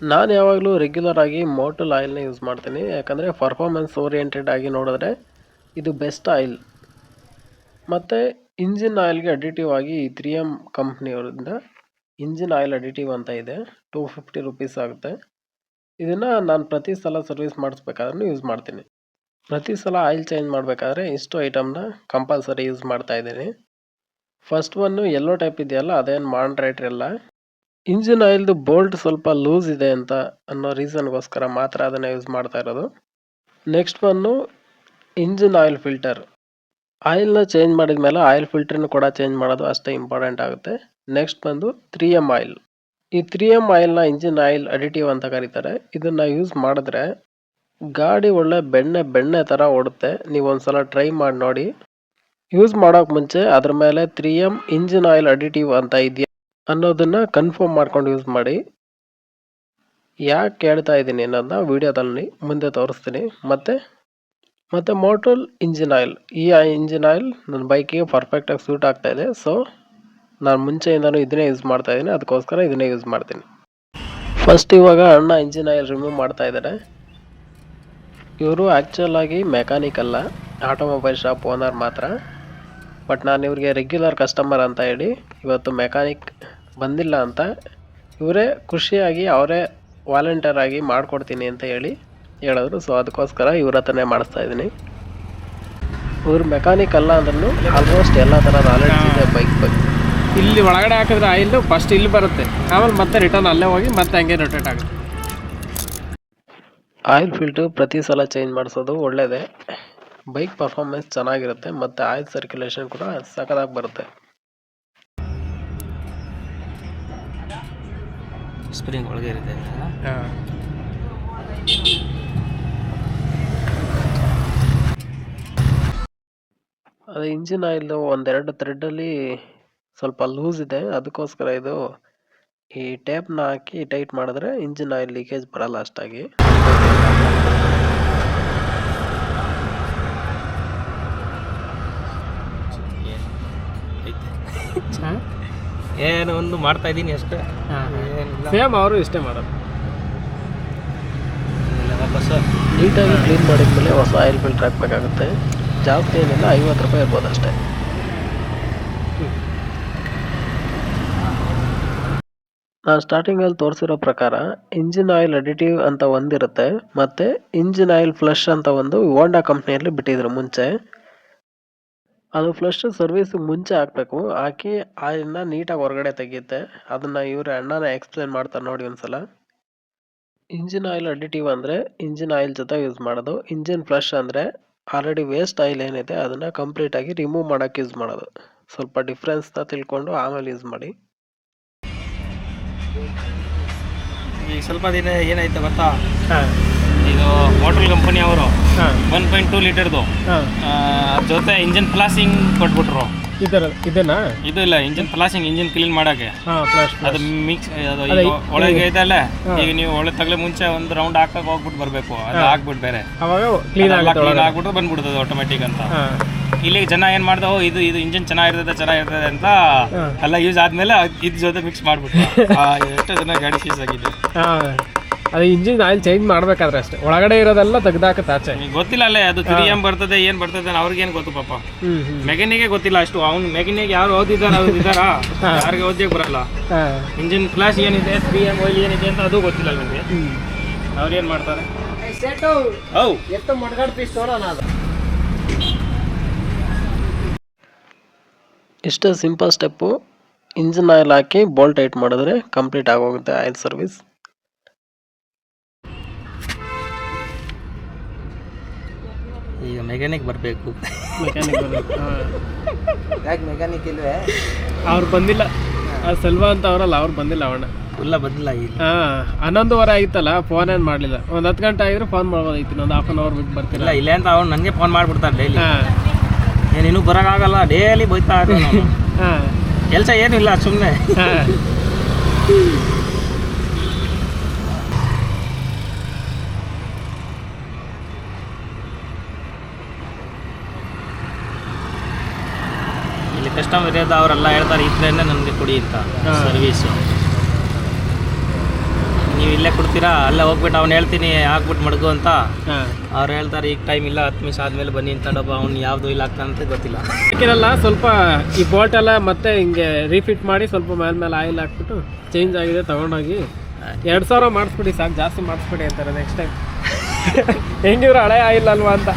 ನಾನು ಯಾವಾಗಲೂ ರೆಗ್ಯುಲರ್ ಆಗಿ ಮೋಟಲ್ ಆಯಿಲ್ನ ಯೂಸ್ ಮಾಡ್ತೀನಿ. ಯಾಕಂದರೆ ಪರ್ಫಾರ್ಮೆನ್ಸ್ ಓರಿಯೆಂಟೆಡ್ ಆಗಿ ನೋಡಿದ್ರೆ ಇದು ಬೆಸ್ಟ್ ಆಯಿಲ್. ಮತ್ತು ಇಂಜಿನ್ ಆಯಿಲ್ಗೆ ಅಡಿಟಿವ್ ಆಗಿ 3M ಕಂಪ್ನಿಯವರಿಂದ ಇಂಜಿನ್ ಆಯಿಲ್ ಅಡಿಟಿವ್ ಅಂತ ಇದೆ. 250 ರುಪೀಸ್ ಆಗುತ್ತೆ. ಇದನ್ನು ನಾನು ಪ್ರತಿ ಸಲ ಸರ್ವಿಸ್ ಮಾಡಿಸ್ಬೇಕಾದ್ರೂ ಯೂಸ್ ಮಾಡ್ತೀನಿ. ಪ್ರತಿ ಸಲ ಆಯಿಲ್ ಚೇಂಜ್ ಮಾಡಬೇಕಾದ್ರೆ ಇಷ್ಟು ಐಟಮ್ನ ಕಂಪಲ್ಸರಿ ಯೂಸ್ ಮಾಡ್ತಾ ಇದ್ದೀನಿ. ಫಸ್ಟ್ ಒನ್ನು ಯೆಲ್ಲೋ ಟೈಪ್ ಇದೆಯಲ್ಲ, ಅದೇನು ಮಾಡ್ರೇಟ್ರ್ ಇಲ್ಲ. ಇಂಜಿನ್ ಆಯಿಲ್ದು ಬೋಲ್ಟ್ ಸ್ವಲ್ಪ ಲೂಸ್ ಇದೆ ಅಂತ ಅನ್ನೋ ರೀಸನ್ಗೋಸ್ಕರ ಮಾತ್ರ ಅದನ್ನು ಯೂಸ್ ಮಾಡ್ತಾ ಇರೋದು. ನೆಕ್ಸ್ಟ್ ಬಂದು ಇಂಜಿನ್ ಆಯಿಲ್ ಫಿಲ್ಟರ್. ಆಯಿಲ್ನ ಚೇಂಜ್ ಮಾಡಿದ ಮೇಲೆ ಆಯಿಲ್ ಫಿಲ್ಟರ್ನು ಕೂಡ ಚೇಂಜ್ ಮಾಡೋದು ಅಷ್ಟೇ ಇಂಪಾರ್ಟೆಂಟ್ ಆಗುತ್ತೆ. ನೆಕ್ಸ್ಟ್ ಬಂದು 3M ಆಯಿಲ್. ಈ 3M ಆಯಿಲ್ನ ಇಂಜಿನ್ ಆಯಿಲ್ ಅಡಿಟಿವ್ ಅಂತ ಕರೀತಾರೆ. ಇದನ್ನು ಯೂಸ್ ಮಾಡಿದ್ರೆ ಗಾಡಿ ಒಳ್ಳೆ ಬೆಣ್ಣೆ ಥರ ಓಡುತ್ತೆ. ನೀವು ಒಂದ್ಸಲ ಟ್ರೈ ಮಾಡಿ ನೋಡಿ. ಯೂಸ್ ಮಾಡೋಕೆ ಮುಂಚೆ ಅದ್ರ ಮೇಲೆ 3M ಇಂಜಿನ್ ಆಯಿಲ್ ಅಡಿಟಿವ್ ಅಂತ ಇದೆಯಾ ಅನ್ನೋದನ್ನು ಕನ್ಫರ್ಮ್ ಮಾಡ್ಕೊಂಡು ಯೂಸ್ ಮಾಡಿ. ಯಾಕೆ ಹೇಳ್ತಾ ಇದ್ದೀನಿ ಅನ್ನೋದನ್ನ ವಿಡಿಯೋದಲ್ಲಿ ಮುಂದೆ ತೋರಿಸ್ತೀನಿ. ಮತ್ತು ಮೋಟಲ್ ಇಂಜಿನ್ ಆಯಿಲ್. ಈ ಇಂಜಿನ್ ಆಯಿಲ್ ನನ್ನ ಬೈಕಿಗೆ ಪರ್ಫೆಕ್ಟಾಗಿ ಸೂಟ್ ಆಗ್ತಾ ಇದೆ. ಸೊ ನಾನು ಮುಂಚೆಯಿಂದನೂ ಇದನ್ನೇ ಯೂಸ್ ಮಾಡ್ತಾ ಇದ್ದೀನಿ, ಅದಕ್ಕೋಸ್ಕರ ಇದನ್ನೇ ಯೂಸ್ ಮಾಡ್ತೀನಿ. ಫಸ್ಟ್ ಇವಾಗ ಅಣ್ಣ ಇಂಜಿನ್ ಆಯಿಲ್ ರಿಮೂವ್ ಮಾಡ್ತಾ ಇದ್ದಾರೆ. ಇವರು ಆ್ಯಕ್ಚುಲ್ ಆಗಿ ಮೆಕ್ಯಾನಿಕ್ ಅಲ್ಲ, ಆಟೋಮೊಬೈಲ್ ಶಾಪ್ ಓನರ್ ಮಾತ್ರ. ಬಟ್ ನಾನು ಇವ್ರಿಗೆ ರೆಗ್ಯುಲರ್ ಕಸ್ಟಮರ್ ಅಂತ ಹೇಳಿ ಇವತ್ತು ಮೆಕ್ಯಾನಿಕ್ ಬಂದಿಲ್ಲ ಅಂತ ಇವರೇ ಖುಷಿಯಾಗಿ ಅವರೇ ವಾಲಂಟಿಯರ್ ಆಗಿ ಮಾಡಿಕೊಡ್ತೀನಿ ಅಂತ ಹೇಳಿದ್ರು. ಸೊ ಅದಕ್ಕೋಸ್ಕರ ಇವ್ರ ಹತ್ರನೇ ಮಾಡಿಸ್ತಾ ಇದ್ದೀನಿ. ಇವ್ರು ಮೆಕ್ಯಾನಿಕ್ ಅಲ್ಲ ಅಂದ್ರೂ ಆಲ್ಮೋಸ್ಟ್ ಎಲ್ಲ ಥರ ನಾಲೆಡ್ಜ್ ಇದೆ ಬೈಕ್ ಬಗ್ಗೆ. ಇಲ್ಲಿ ಒಳಗಡೆ ಹಾಕಿದ್ರೆ ಆಯಿಲ್ ಫಸ್ಟ್ ಇಲ್ಲಿ ಬರುತ್ತೆ, ಆಮೇಲೆ ಮತ್ತೆ ರಿಟರ್ನ್ ಅಲ್ಲೇ ಹೋಗಿ ಮತ್ತೆ ಹಂಗೆ ರೊಟೇಟ್ ಆಗುತ್ತೆ. ಆಯಿಲ್ ಫಿಲ್ಟರ್ ಪ್ರತಿ ಸಲ ಚೇಂಜ್ ಮಾಡಿಸೋದು ಒಳ್ಳೆಯದೇ. ಬೈಕ್ ಪರ್ಫಾರ್ಮೆನ್ಸ್ ಚೆನ್ನಾಗಿರುತ್ತೆ ಮತ್ತು ಆಯಿಲ್ ಸರ್ಕ್ಯುಲೇಷನ್ ಕೂಡ ಸಖತ್ತಾಗಿ ಬರುತ್ತೆ. ಸ್ಪ್ರಿಂಗ್ ಒಳಗೆ ಇರುತ್ತೆ. ಅದು ಇಂಜಿನ್ ಆಯಿಲ್ ಒಂದೆರಡು ಥ್ರೆಡ್ಡಲ್ಲಿ ಸ್ವಲ್ಪ ಲೂಸ್ ಇದೆ. ಅದಕ್ಕೋಸ್ಕರ ಇದು ಈ ಟೇಪ್ನ ಹಾಕಿ ಟೈಟ್ ಮಾಡಿದ್ರೆ ಇಂಜಿನ್ ಆಯಿಲ್ ಲೀಕೇಜ್ ಬರಲ್ಲ ಅಷ್ಟಾಗಿ. ಏನು ಒಂದು ಮಾಡ್ತಾ ಇದ್ದೀನಿ ಅಷ್ಟೇ. ಸೇಮ್ ಅವರು ಇಷ್ಟೇ ಮಾಡೋದು. ನೀಟಾಗಿ ಕ್ಲೀನ್ ಮಾಡಿದ್ಮೇಲೆ ಹೊಸ ಆಯಿಲ್ ಫಿಲ್ಟರ್ ಹಾಕಬೇಕಾಗುತ್ತೆ. ಜಾಸ್ತಿ ಏನಿಲ್ಲ, 50 ರೂಪಾಯಿ ಇರ್ಬೋದು ಅಷ್ಟೇ. ನಾನು ಸ್ಟಾರ್ಟಿಂಗಲ್ಲಿ ತೋರಿಸಿರೋ ಪ್ರಕಾರ ಇಂಜಿನ್ ಆಯಿಲ್ ಅಡಿಟಿವ್ ಅಂತ ಒಂದಿರುತ್ತೆ, ಮತ್ತು ಇಂಜಿನ್ ಆಯಿಲ್ ಫ್ಲಶ್ ಅಂತ ಒಂದು ಹೋಂಡಾ ಕಂಪ್ನಿಯಲ್ಲಿ ಬಿಟ್ಟಿದ್ರು ಮುಂಚೆ. ಅದು ಫ್ಲಶ್ ಸರ್ವಿಸ್ ಮುಂಚೆ ಹಾಕಬೇಕು. ಹಾಕಿ ಆಯಿಲ್ನ ನೀಟಾಗಿ ಹೊರಗಡೆ ತೆಗೆಯುತ್ತೆ. ಅದನ್ನು ಇವ್ರ ಅಣ್ಣನ ಎಕ್ಸ್ಪ್ಲೇನ್ ಮಾಡ್ತಾರೆ ನೋಡಿ ಒಂದ್ಸಲ. ಇಂಜಿನ್ ಆಯಿಲ್ ಅಡಿಟಿವ್ ಅಂದರೆ ಇಂಜಿನ್ ಆಯಿಲ್ ಜೊತೆ ಯೂಸ್ ಮಾಡೋದು. ಇಂಜಿನ್ ಫ್ಲಶ್ ಅಂದರೆ ಆಲ್ರೆಡಿ ವೇಸ್ಟ್ ಆಯಿಲ್ ಏನಿದೆ ಅದನ್ನು ಕಂಪ್ಲೀಟಾಗಿ ರಿಮೂವ್ ಮಾಡೋಕ್ಕೆ ಯೂಸ್ ಮಾಡೋದು. ಸ್ವಲ್ಪ ಡಿಫ್ರೆನ್ಸ್ನ ತಿಳ್ಕೊಂಡು ಆಮೇಲೆ ಯೂಸ್ ಮಾಡಿ. ಈಗ ಸ್ವಲ್ಪ ದಿನ ಏನಾಯ್ತು ಗೊತ್ತಾ, ಇದು ಮೋಟಲ್ ಕಂಪನಿ ಅವರು 1.2 ಲೀಟರ್ದು ಜೊತೆ ಇಂಜಿನ್ ಫ್ಲಾಸಿಂಗ್ ಕೊಟ್ಬಿಟ್ರು. ಇದನ್ನ ಇದು ಇಲ್ಲ, ಇಂಜಿನ್ ಫ್ಲಾಸಿಂಗ್, ಇಂಜಿನ್ ಕ್ಲೀನ್ ಮಾಡಕ್ಕೆ ಅದು ಮಿಕ್ಸ್. ಅದು ಒಳಗೆ ಇದಲ್ಲ, ಈಗ ನೀವು ಒಳಗೆ ತಗಲೆ ಮುಂಚೆ ಒಂದು ರೌಂಡ್ ಹಾಕಕ್ಕೆ ಹೋಗ್ಬಿಟ್ಟು ಬರಬೇಕು. ಅದು ಹಾಕ್ಬಿಟ್ಟು ಬೇರೆ ಕ್ಲೀನ್ ಆಗ್ಬಿಟ್ಟು ಬಂದ್ಬಿಡ್ತದೆ ಆಟೋಮೆಟಿಕ್ ಅಂತ. ಇಲ್ಲಿ ಜನ ಏನ್ ಮಾಡ್ದೋ ಇದು ಇಂಜಿನ್ ಚೆನ್ನಾಗಿರ್ತದೆ ಅಂತ ಎಲ್ಲ ಯೂಸ್ ಆದ್ಮೇಲೆ ಇದ್ರ ಜೊತೆ ಮಿಕ್ಸ್ ಮಾಡ್ಬಿಟ್ಟು ಎಷ್ಟೋ ಜನ ಗಾಡಿ ಸೀಸ್ ಆಗಿದೆ. ಅದು ಇಂಜಿನ್ ಆಯಿಲ್ ಚೇಂಜ್ ಮಾಡ್ಬೇಕಾದ್ರೆ ಅಷ್ಟೇ, ಒಳಗಡೆ ಇರೋದೆಲ್ಲ ತೆಗ್ದಾಕತ್ತೆ ಆಚೆ. ಗೊತ್ತಿಲ್ಲ ಅಲ್ಲೇ ಅದು 3M ಬರ್ತದೆ ಏನ್ ಬರ್ತದೆ ಅವ್ರಿಗೇನು ಗೊತ್ತು ಪಾಪ. ಮೆಕ್ಯಾನಿಕ್ಗೆ ಗೊತ್ತಿಲ್ಲ ಅಷ್ಟು. ಅವ್ನು ಮೆಕ್ಯಾನಿಕ್ ಯಾರು ಓದಿದಾರಾ ಯಾರಿಗೆ ಓದಿಯಕ್ಕೆ ಬರಲ್ಲ. ಇಂಜಿನ್ ಕ್ಲಾಸ್ ಏನಿದೆ, 3M ಆಯಿಲ್ ಏನಿದೆ ಅಂತ ಅದು ಗೊತ್ತಿಲ್ಲ ನನಗೆ. ಅವ್ರೇನ್ ಮಾಡ್ತಾರೆ. ಇಷ್ಟೇ ಸಿಂಪಲ್ ಸ್ಟೆಪ್ಪು. ಇಂಜಿನ್ ಆಯಿಲ್ ಹಾಕಿ ಬೋಲ್ಟ್ ಟೈಟ್ ಮಾಡಿದ್ರೆ ಕಂಪ್ಲೀಟ್ ಆಗೋಗುತ್ತೆ ಆಯಿಲ್ ಸರ್ವಿಸ್. ಈಗ ಮೆಕ್ಯಾನಿಕ್ ಬರಬೇಕು. ಯಾಕೆ ಮೆಕ್ಯಾನಿಕ್ ಇಲ್ವೇ? ಅವ್ರು ಬಂದಿಲ್ಲ. ಸೆಲ್ವಾ ಅಂತ ಅವರಲ್ಲ, ಅವ್ರು ಬಂದಿಲ್ಲ. ಅವಣ್ಣ ಇಲ್ಲ ಬಂದಿಲ್ಲ. ಈಗ 11:15 ಆಗಿತ್ತಲ್ಲ, ಫೋನ್ ಏನು ಮಾಡಲಿಲ್ಲ. ಒಂದು 10 ಗಂಟೆ ಆಗಿದ್ರೆ ಫೋನ್ ಮಾಡ್ಬೋದಾಯ್ತು. ಒಂದು ½ ಅವರ್ ಬಿಟ್ಟು ಬರ್ತಿಲ್ಲ. ಇಲ್ಲ ಅಂತ ಅವ್ನು ನನಗೆ ಫೋನ್ ಮಾಡಿಬಿಡ್ತಾರೆ ಡೈಲಿ. ನೀನು ಬರೋಕ್ಕಾಗಲ್ಲ, ಡೈಲಿ ಬೈತಾ ಇರ್ತಾನೆ. ಕೆಲಸ ಏನೂ ಇಲ್ಲ, ಸುಮ್ಮನೆ. ಇಲ್ಲಿ ಕಸ್ಟಮರ್ ಇರೋದು ಅವರೆಲ್ಲ ಹೇಳ್ತಾರೆ ಇದ್ರೇನೆ ನನಗೆ ಕೊಡಿ ಅಂತ ಸರ್ವೀಸು. ನೀವು ಇಲ್ಲೇ ಕೊಡ್ತೀರಾ ಅಲ್ಲೇ ಹೋಗ್ಬಿಟ್ಟು ಅವ್ನು ಹೇಳ್ತೀನಿ ಹಾಕ್ಬಿಟ್ಟು ಮಡಗು ಅಂತ ಹಾಂ ಅವ್ರು ಹೇಳ್ತಾರೆ ಈಗ ಟೈಮ್ ಇಲ್ಲ 10 ನಿಮಿಷ ಆದಮೇಲೆ ಬನ್ನಿ ಅಂತಡಪ್ಪ ಅವ್ನು ಯಾವುದು ಇಲ್ಲ ಆಗ್ತಾನಂತ ಗೊತ್ತಿಲ್ಲ. ಯಾಕಿರಲ್ಲ ಸ್ವಲ್ಪ ಈ ಬೋಲ್ಟ್ ಎಲ್ಲ ಮತ್ತೆ ಹಿಂಗೆ ರೀಫಿಟ್ ಮಾಡಿ ಸ್ವಲ್ಪ ಮೇಲೆ ಆಯಿಲ್ ಹಾಕ್ಬಿಟ್ಟು ಚೇಂಜ್ ಆಗಿದೆ ತೊಗೊಂಡೋಗಿ 2000 ಮಾಡಿಸ್ಬಿಡಿ ಸಾಕು, ಜಾಸ್ತಿ ಮಾಡಿಸ್ಬಿಡಿ ಅಂತಾರೆ ನೆಕ್ಸ್ಟ್ ಟೈಮ್. ಹೆಂಗಿದ್ರು ಹಳೆ ಆಯಿಲ್ ಅಲ್ವಾ ಅಂತ.